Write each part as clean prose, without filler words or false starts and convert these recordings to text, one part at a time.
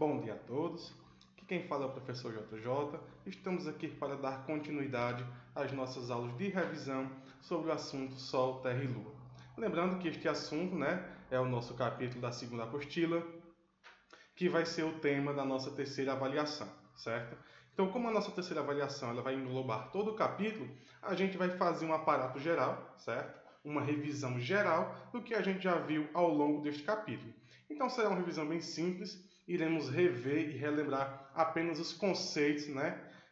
Bom dia a todos. Aqui quem fala é o professor JJ. Estamos aqui para dar continuidade às nossas aulas de revisão sobre o assunto Sol, Terra e Lua. Lembrando que este assunto, é o nosso capítulo da segunda apostila, que vai ser o tema da nossa terceira avaliação, certo? Então, como a nossa terceira avaliação ela vai englobar todo o capítulo, a gente vai fazer um aparato geral, certo? Uma revisão geral do que a gente já viu ao longo deste capítulo. Então, será uma revisão bem simples. Iremos rever e relembrar apenas os conceitos,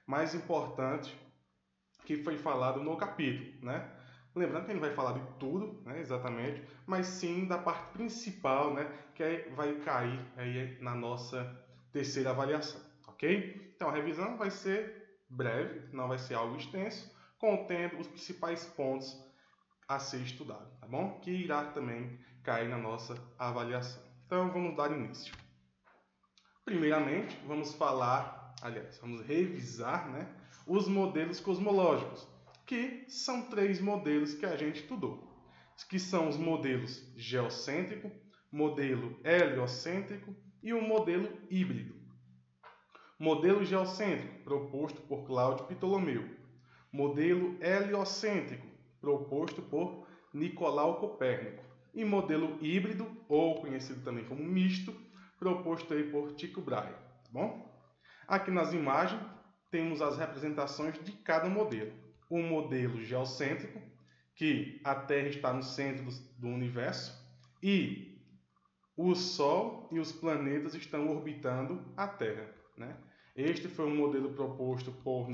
mais importantes que foi falado no capítulo, Lembrando que a gente vai falar de tudo, exatamente, mas sim da parte principal, que vai cair aí na nossa terceira avaliação, ok? Então a revisão vai ser breve, não vai ser algo extenso, contendo os principais pontos a ser estudado, tá bom? Que irá também cair na nossa avaliação. Então vamos dar início. Primeiramente, vamos revisar, os modelos cosmológicos, que são 3 modelos que a gente estudou, que são os modelos geocêntrico, modelo heliocêntrico e o modelo híbrido. Modelo geocêntrico, proposto por Cláudio Ptolomeu. Modelo heliocêntrico, proposto por Nicolau Copérnico. E modelo híbrido, ou conhecido também como misto, proposto aí por Tycho Brahe, tá bom? Aqui nas imagens temos as representações de cada modelo. O modelo geocêntrico, que a Terra está no centro do universo e o Sol e os planetas estão orbitando a Terra, Este foi um modelo proposto por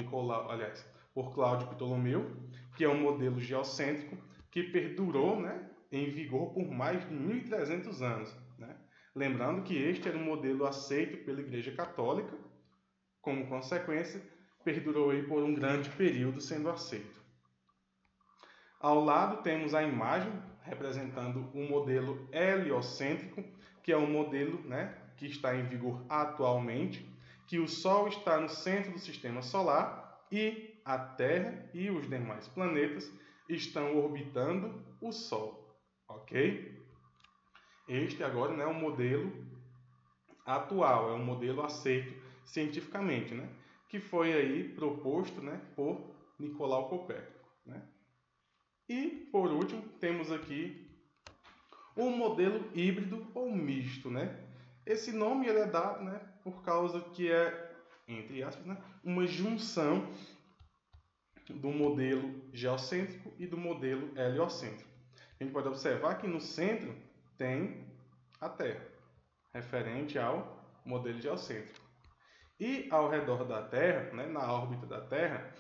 Cláudio Ptolomeu, que é um modelo geocêntrico que perdurou, em vigor por mais de 1.300 anos, Lembrando que este era um modelo aceito pela Igreja Católica, como consequência, perdurou aí por um grande período sendo aceito. Ao lado temos a imagem representando o modelo heliocêntrico, que é um modelo que está em vigor atualmente, que o Sol está no centro do Sistema Solar e a Terra e os demais planetas estão orbitando o Sol, ok? Este agora é um modelo atual, é um modelo aceito cientificamente, que foi aí proposto, por Nicolau Copérnico, E por último temos aqui o modelo híbrido ou misto, Esse nome ele é dado, por causa que é, entre aspas, uma junção do modelo geocêntrico e do modelo heliocêntrico. A gente pode observar que no centro tem a Terra, referente ao modelo geocêntrico. E ao redor da Terra, na órbita da Terra,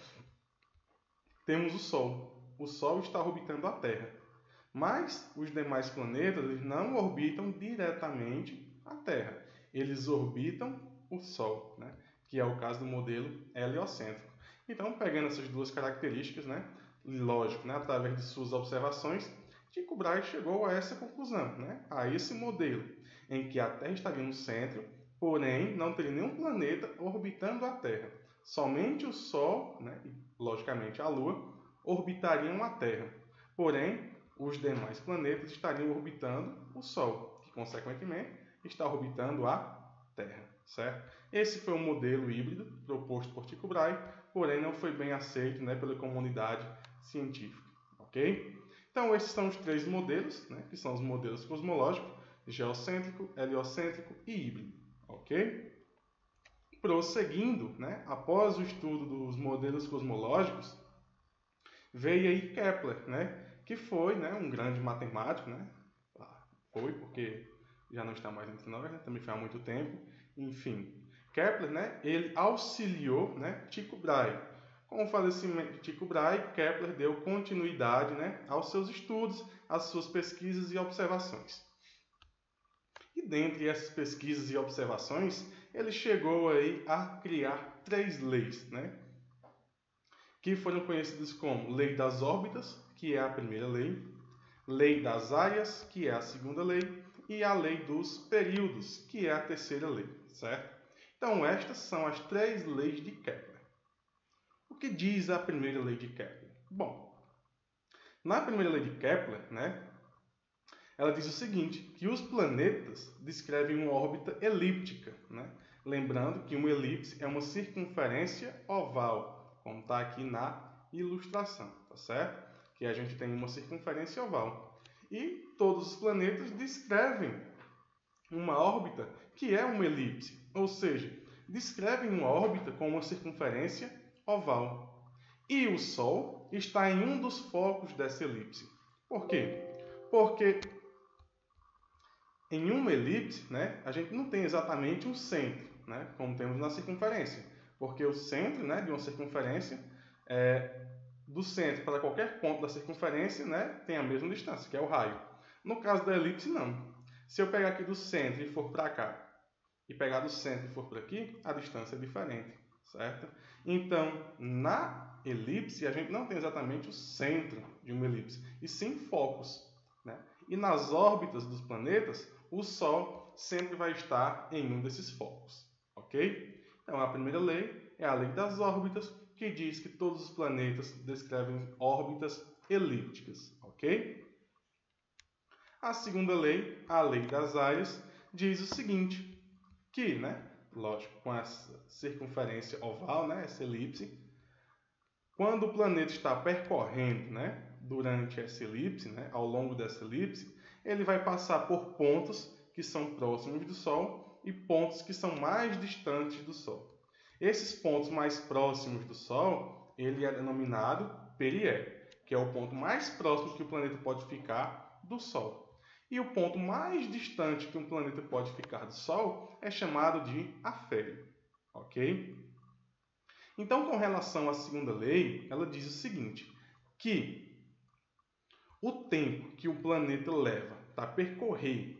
temos o Sol. O Sol está orbitando a Terra. Mas os demais planetas eles não orbitam diretamente a Terra. Eles orbitam o Sol, que é o caso do modelo heliocêntrico. Então, pegando essas duas características, lógico, através de suas observações, Tycho Brahe chegou a essa conclusão, a esse modelo, em que a Terra estaria no centro, porém não teria nenhum planeta orbitando a Terra. Somente o Sol, e logicamente a Lua, orbitariam a Terra. Porém, os demais planetas estariam orbitando o Sol, que consequentemente está orbitando a Terra, certo? Esse foi um modelo híbrido proposto por Tycho Brahe, porém não foi bem aceito pela comunidade científica, ok? Então, esses são os 3 modelos, que são os modelos cosmológicos, geocêntrico, heliocêntrico e híbrido, ok? Prosseguindo, após o estudo dos modelos cosmológicos, veio aí Kepler, que foi um grande matemático, Foi porque já não está mais entre nós, também foi há muito tempo, enfim. Kepler, ele auxiliou, Tycho Brahe. Com o falecimento de Tycho Brahe, Kepler deu continuidade, aos seus estudos, às suas pesquisas e observações. E dentre essas pesquisas e observações, ele chegou aí a criar 3 leis, que foram conhecidas como Lei das Órbitas, que é a primeira lei, Lei das Áreas, que é a segunda lei, e a Lei dos Períodos, que é a terceira lei, certo? Então, estas são as 3 leis de Kepler. O que diz a primeira lei de Kepler? Bom, na primeira lei de Kepler, Ela diz o seguinte, que os planetas descrevem uma órbita elíptica, né? Lembrando que uma elipse é uma circunferência oval, como está aqui na ilustração, tá certo? Que a gente tem uma circunferência oval. E todos os planetas descrevem uma órbita que é uma elipse, ou seja, descrevem uma órbita com uma circunferência oval. E o Sol está em um dos focos dessa elipse. Por quê? Porque em uma elipse, né, a gente não tem exatamente um centro, né, como temos na circunferência. Porque o centro, né, de uma circunferência, do centro para qualquer ponto da circunferência, né, tem a mesma distância, que é o raio. No caso da elipse, não. Se eu pegar aqui do centro e for para cá, e pegar do centro e for para aqui, a distância é diferente, certo? Então, na elipse, a gente não tem exatamente o centro de uma elipse, e sim focos, né? E nas órbitas dos planetas, o Sol sempre vai estar em um desses focos, ok? Então, a primeira lei é a lei das órbitas, que diz que todos os planetas descrevem órbitas elípticas, ok? A segunda lei, a lei das áreas, diz o seguinte, que, né, lógico, com essa circunferência oval, né, essa elipse, quando o planeta está percorrendo, né, durante essa elipse, né, ao longo dessa elipse, ele vai passar por pontos que são próximos do Sol e pontos que são mais distantes do Sol. Esses pontos mais próximos do Sol, ele é denominado periélio, que é o ponto mais próximo que o planeta pode ficar do Sol. E o ponto mais distante que um planeta pode ficar do Sol é chamado de afélio, ok? Então, com relação à segunda lei, ela diz o seguinte, que o tempo que o planeta leva para percorrer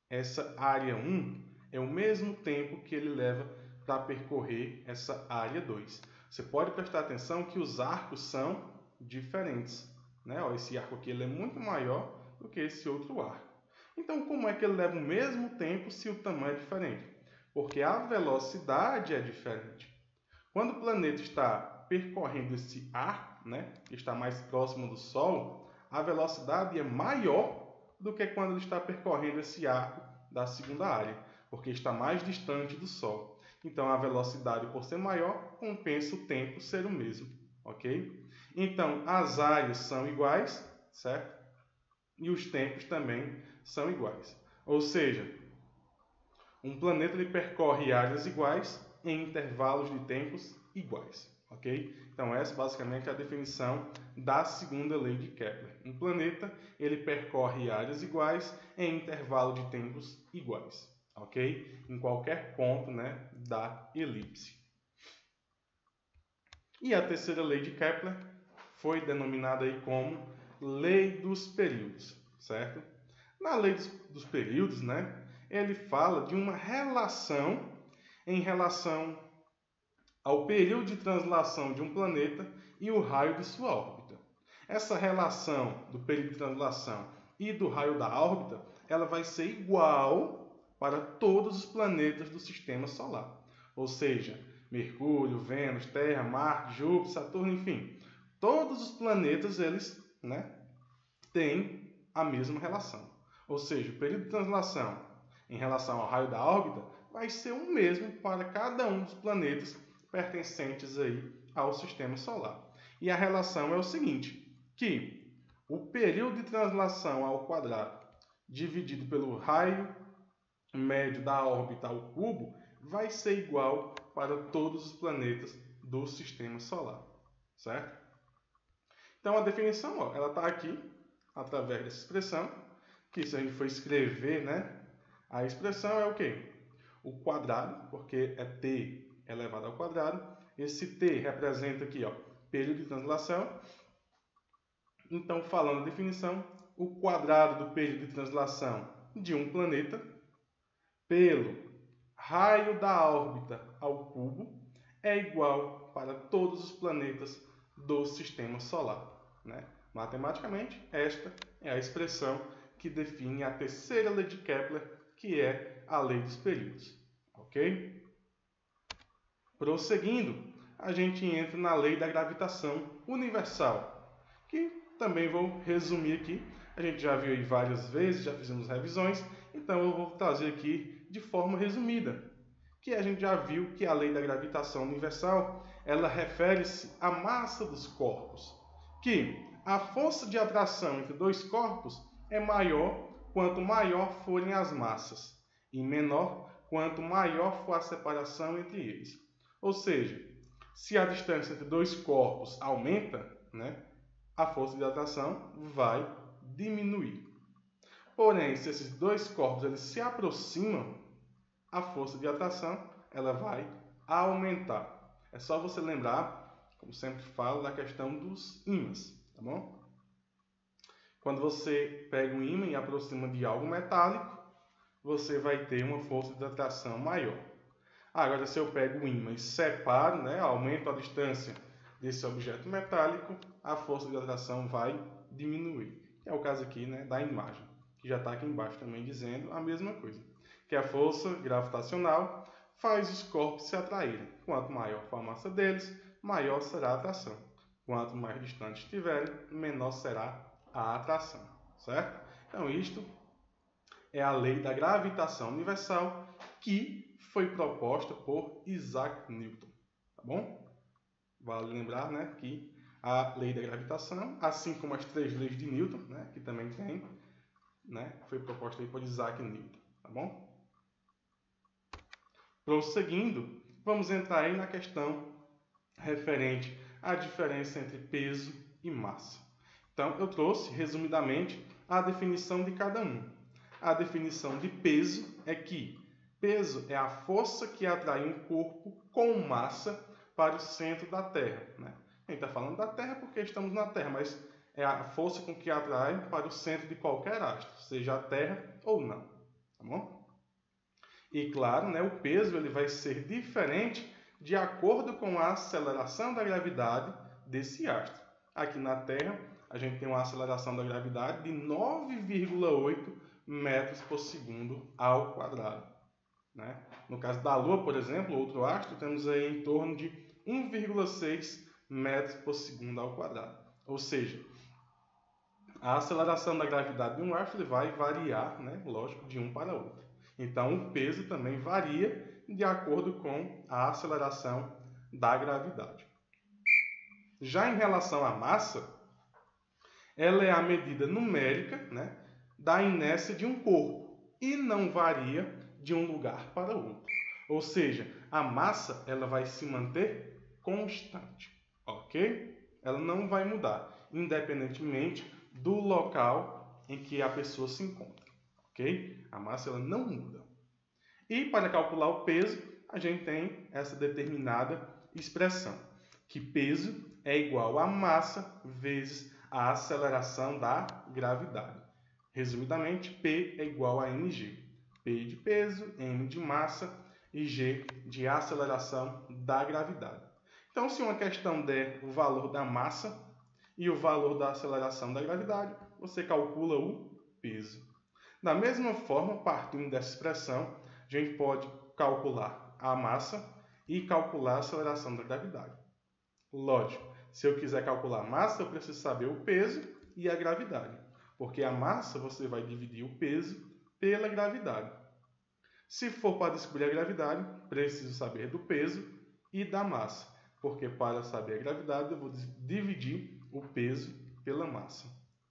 essa área 1 é o mesmo tempo que ele leva para percorrer essa área 2. Você pode prestar atenção que os arcos são diferentes, né? Ó, esse arco aqui ele é muito maior do que esse outro arco. Então, como é que ele leva o mesmo tempo se o tamanho é diferente? Porque a velocidade é diferente. Quando o planeta está percorrendo esse arco, né, que está mais próximo do Sol, a velocidade é maior do que quando ele está percorrendo esse arco da segunda área, porque está mais distante do Sol. Então, a velocidade, por ser maior, compensa o tempo ser o mesmo, ok? Então, as áreas são iguais, certo? E os tempos também são iguais. Ou seja, um planeta ele percorre áreas iguais em intervalos de tempos iguais, ok? Então essa basicamente é a definição da segunda lei de Kepler. Um planeta ele percorre áreas iguais em intervalo de tempos iguais, ok? Em qualquer ponto, né, da elipse. E a terceira lei de Kepler foi denominada aí como lei dos períodos, certo? Na lei dos períodos, né, ele fala de uma relação em relação ao período de translação de um planeta e o raio de sua órbita. Essa relação do período de translação e do raio da órbita, ela vai ser igual para todos os planetas do Sistema Solar. Ou seja, Mercúrio, Vênus, Terra, Marte, Júpiter, Saturno, enfim. Todos os planetas, eles, né, têm a mesma relação. Ou seja, o período de translação em relação ao raio da órbita vai ser o mesmo para cada um dos planetas pertencentes aí ao Sistema Solar. E a relação é o seguinte, que o período de translação ao quadrado dividido pelo raio médio da órbita ao cubo vai ser igual para todos os planetas do Sistema Solar, certo? Então a definição, ó, ela está aqui através dessa expressão, que se a gente for escrever, né, a expressão é o quê? O quadrado, porque é t elevado ao quadrado. Esse t representa aqui, ó, período de translação. Então, falando a definição, o quadrado do período de translação de um planeta pelo raio da órbita ao cubo é igual para todos os planetas do Sistema Solar, né? Matematicamente, esta é a expressão que define a terceira lei de Kepler, que é a lei dos períodos, ok? Prosseguindo, a gente entra na lei da gravitação universal, que também vou resumir aqui. A gente já viu aí várias vezes, já fizemos revisões, então eu vou trazer aqui de forma resumida, que a gente já viu que a lei da gravitação universal, ela refere-se à massa dos corpos, que a força de atração entre dois corpos é maior quanto maior forem as massas, e menor quanto maior for a separação entre eles. Ou seja, se a distância entre dois corpos aumenta, né, a força de atração vai diminuir. Porém, se esses dois corpos eles se aproximam, a força de atração ela vai aumentar. É só você lembrar, como sempre falo, da questão dos ímãs, tá bom? Quando você pega um ímã e aproxima de algo metálico, você vai ter uma força de atração maior. Agora, se eu pego o ímã e separo, né, aumento a distância desse objeto metálico, a força de atração vai diminuir. É o caso aqui, né, da imagem, que já está aqui embaixo também dizendo a mesma coisa. Que a força gravitacional faz os corpos se atraírem. Quanto maior for a massa deles, maior será a atração. Quanto mais distantes estiverem, menor será a atração. Certo? Então, isto é a lei da gravitação universal que foi proposta por Isaac Newton. Tá bom? Vale lembrar, né, que a lei da gravitação, assim como as 3 leis de Newton, né, que também tem, né, foi proposta aí por Isaac Newton. Tá bom? Prosseguindo, vamos entrar aí na questão referente à diferença entre peso e massa. Então, eu trouxe, resumidamente, a definição de cada um. A definição de peso é que peso é a força que atrai um corpo com massa para o centro da Terra. Né? A gente está falando da Terra porque estamos na Terra, mas é a força com que atrai para o centro de qualquer astro, seja a Terra ou não. Tá bom? E claro, né, o peso ele vai ser diferente de acordo com a aceleração da gravidade desse astro. Aqui na Terra, a gente tem uma aceleração da gravidade de 9,8 metros por segundo ao quadrado. Né? No caso da Lua, por exemplo, outro astro, temos aí em torno de 1,6 metros por segundo ao quadrado. Ou seja, a aceleração da gravidade de um astro ele vai variar, né, lógico, de um para outro. Então, o peso também varia de acordo com a aceleração da gravidade. Já em relação à massa, ela é a medida numérica, né, da inércia de um corpo e não varia de um lugar para outro. Ou seja, a massa ela vai se manter constante, ok? Ela não vai mudar, independentemente do local em que a pessoa se encontra. Okay? A massa ela não muda. E para calcular o peso, a gente tem essa determinada expressão, que peso é igual a massa vezes a aceleração da gravidade. Resumidamente, P é igual a mg. P de peso, m de massa e g de aceleração da gravidade. Então, se uma questão der o valor da massa e o valor da aceleração da gravidade, você calcula o peso. Da mesma forma, partindo dessa expressão, a gente pode calcular a massa e calcular a aceleração da gravidade. Lógico, se eu quiser calcular a massa, eu preciso saber o peso e a gravidade, porque a massa você vai dividir o peso pela gravidade. Se for para descobrir a gravidade, preciso saber do peso e da massa, porque para saber a gravidade eu vou dividir o peso pela massa.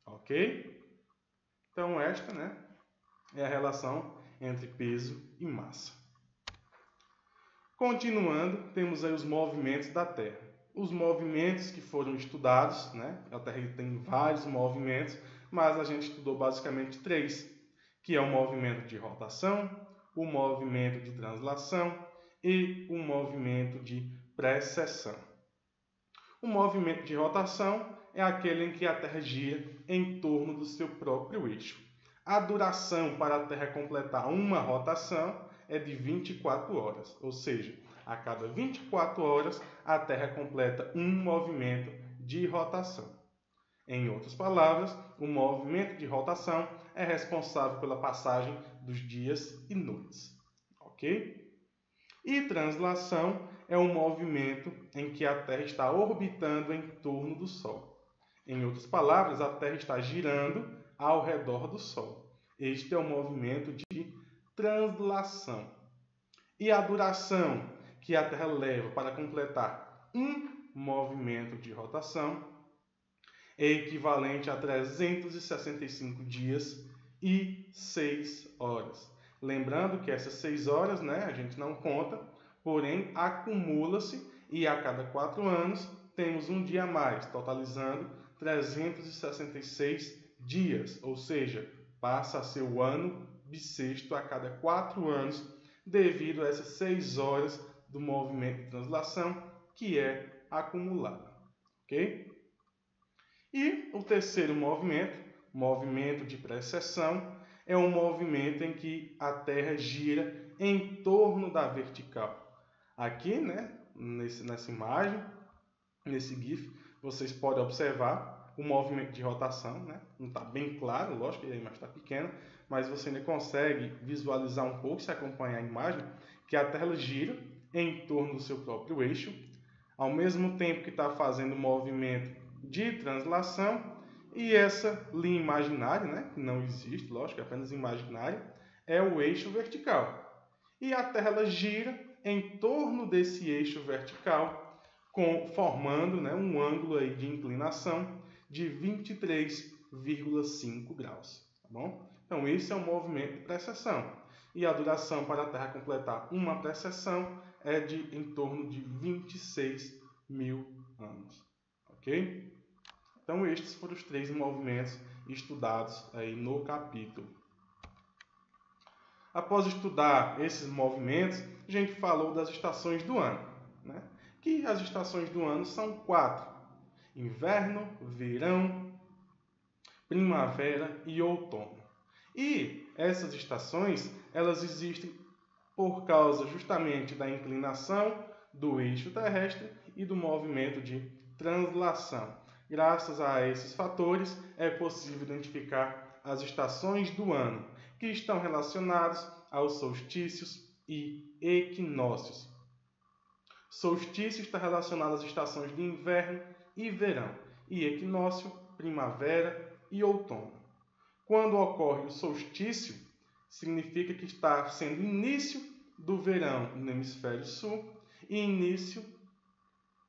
Ok? Então esta, né, é a relação entre peso e massa. Continuando, temos aí os movimentos da Terra. Os movimentos que foram estudados, né? A Terra tem vários movimentos, mas a gente estudou basicamente 3, que é o movimento de rotação, o movimento de translação e o movimento de precessão. O movimento de rotação é aquele em que a Terra gira em torno do seu próprio eixo. A duração para a Terra completar uma rotação é de 24 horas, ou seja, a cada 24 horas a Terra completa um movimento de rotação. Em outras palavras, o movimento de rotação é responsável pela passagem dos dias e noites. Ok? E translação é um movimento em que a Terra está orbitando em torno do Sol. Em outras palavras, a Terra está girando ao redor do Sol. Este é o movimento de translação. E a duração que a Terra leva para completar um movimento de rotação é equivalente a 365 dias e 6 horas. Lembrando que essas 6 horas, a gente não conta, porém acumula-se e a cada 4 anos temos um dia a mais, totalizando 366 dias, ou seja, passa a ser o ano bissexto a cada 4 anos, devido a essas 6 horas do movimento de translação que é acumulada. Ok? E o terceiro movimento de precessão, é um movimento em que a Terra gira em torno da vertical. Aqui, nessa imagem, nesse GIF, vocês podem observar o movimento de rotação, Não está bem claro, lógico que a imagem está pequena, mas você ainda consegue visualizar um pouco, se acompanhar a imagem, que a Terra gira em torno do seu próprio eixo, ao mesmo tempo que está fazendo o movimento de translação, e essa linha imaginária, que não existe, lógico, é apenas imaginária, é o eixo vertical. E a Terra ela gira em torno desse eixo vertical, formando um ângulo aí de inclinação de 23,5 graus. Tá bom? Então, esse é um movimento de precessão. E a duração para a Terra completar uma precessão é de em torno de 26 mil anos. Ok? Então, estes foram os 3 movimentos estudados aí no capítulo. Após estudar esses movimentos, a gente falou das estações do ano. Que as estações do ano são 4. Inverno, verão, primavera e outono. E essas estações, elas existem por causa justamente da inclinação do eixo terrestre e do movimento de translação. Graças a esses fatores, é possível identificar as estações do ano, que estão relacionadas aos solstícios e equinócios. Solstício está relacionado às estações de inverno e verão, e equinócio, primavera e outono. Quando ocorre o solstício, significa que está sendo início do verão no hemisfério sul e início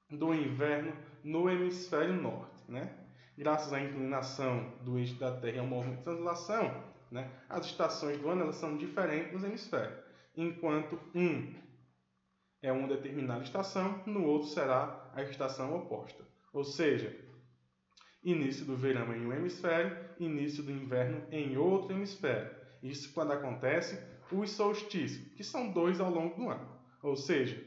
do inverno no hemisfério norte. Graças à inclinação do eixo da Terra e ao movimento de translação, as estações do ano elas são diferentes nos hemisférios. Enquanto um é uma determinada estação, no outro será a estação oposta. Ou seja, início do verão em um hemisfério, início do inverno em outro hemisfério. Isso quando acontece os solstícios, que são 2 ao longo do ano. Ou seja,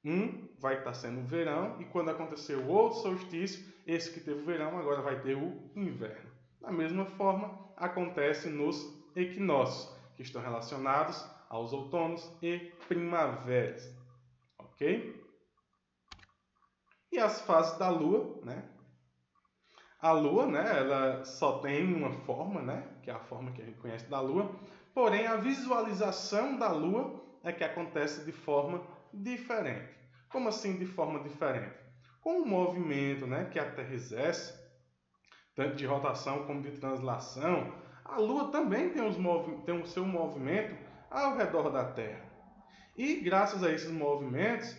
um vai estar sendo o verão e quando acontecer o outro solstício, esse que teve o verão agora vai ter o inverno. Da mesma forma, acontece nos equinócios, que estão relacionados aos outonos e primaveras. Ok? E as fases da Lua, A Lua, ela só tem uma forma, que é a forma que a gente conhece da Lua, porém a visualização da Lua é que acontece de forma diferente. Como assim de forma diferente? Com o movimento que a Terra exerce, tanto de rotação como de translação, a Lua também tem o seu movimento ao redor da Terra. E graças a esses movimentos,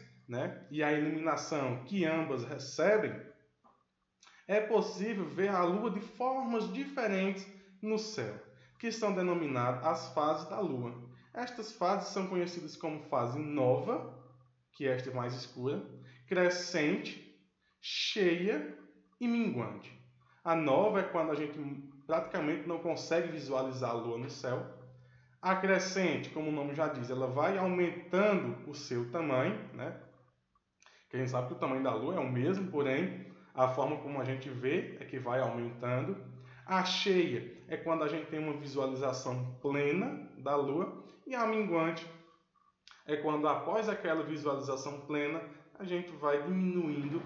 e a iluminação que ambas recebem, é possível ver a Lua de formas diferentes no céu, que são denominadas as fases da Lua. Estas fases são conhecidas como fase nova, que é esta mais escura, crescente, cheia e minguante. A nova é quando a gente praticamente não consegue visualizar a Lua no céu. A crescente, como o nome já diz, ela vai aumentando o seu tamanho, Que a gente sabe que o tamanho da Lua é o mesmo, porém a forma como a gente vê é que vai aumentando. A cheia é quando a gente tem uma visualização plena da Lua. E a minguante é quando, após aquela visualização plena, a gente vai diminuindo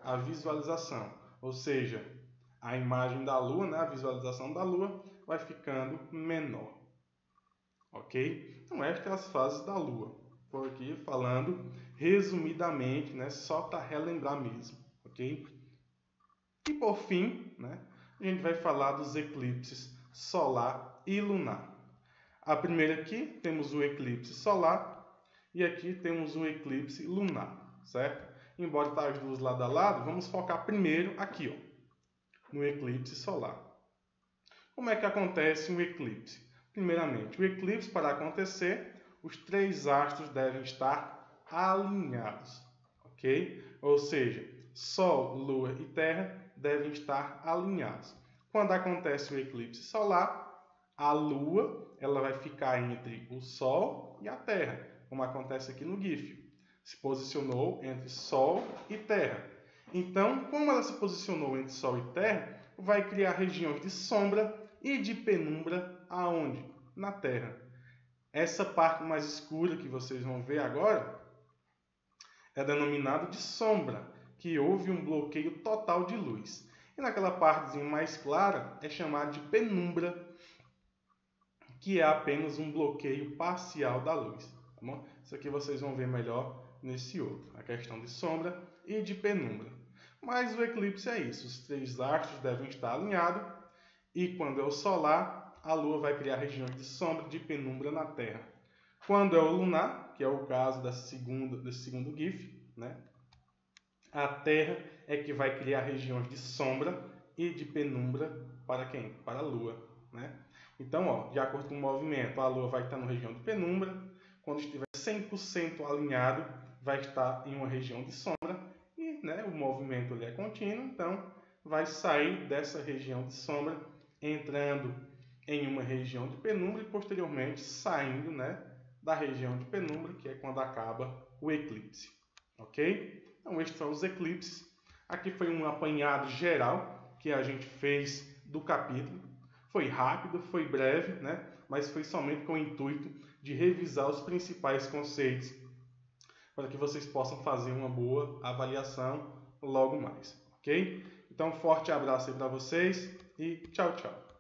a visualização. Ou seja, a imagem da Lua, a visualização da Lua, vai ficando menor. Ok? Então, estas são as fases da Lua. Estou aqui falando resumidamente, só para relembrar mesmo. Ok? E por fim, a gente vai falar dos eclipses solar e lunar. A primeira aqui temos o eclipse solar e aqui temos o eclipse lunar, certo? Embora está as duas lado a lado, vamos focar primeiro aqui, ó, no eclipse solar. Como é que acontece um eclipse? Primeiramente, o eclipse, para acontecer, os três astros devem estar alinhados, ok? Ou seja, Sol, Lua e Terra devem estar alinhados. Quando acontece o eclipse solar, a Lua ela vai ficar entre o Sol e a Terra, como acontece aqui no GIF. Se posicionou entre Sol e Terra. Então, como ela se posicionou entre Sol e Terra, vai criar regiões de sombra e de penumbra aonde? Na Terra. Essa parte mais escura que vocês vão ver agora é denominado de sombra, que houve um bloqueio total de luz. E naquela partezinha mais clara é chamada de penumbra, que é apenas um bloqueio parcial da luz. Tá bom? Isso aqui vocês vão ver melhor nesse outro, a questão de sombra e de penumbra. Mas o eclipse é isso, os três astros devem estar alinhados e quando é o solar, a Lua vai criar regiões de sombra e de penumbra na Terra. Quando é o lunar, que é o caso desse segundo GIF, né? A Terra é que vai criar regiões de sombra e de penumbra para quem? Para a Lua, né? Então, ó, de acordo com o movimento, a Lua vai estar na região de penumbra. Quando estiver 100% alinhado, vai estar em uma região de sombra. E né, o movimento ali é contínuo, então vai sair dessa região de sombra, entrando em uma região de penumbra e posteriormente saindo, né, da região de penumbra, que é quando acaba o eclipse. Ok? Então, estes são os eclipses. Aqui foi um apanhado geral que a gente fez do capítulo. Foi rápido, foi breve, né? Mas foi somente com o intuito de revisar os principais conceitos para que vocês possam fazer uma boa avaliação logo mais, ok? Então, um forte abraço aí para vocês e tchau, tchau.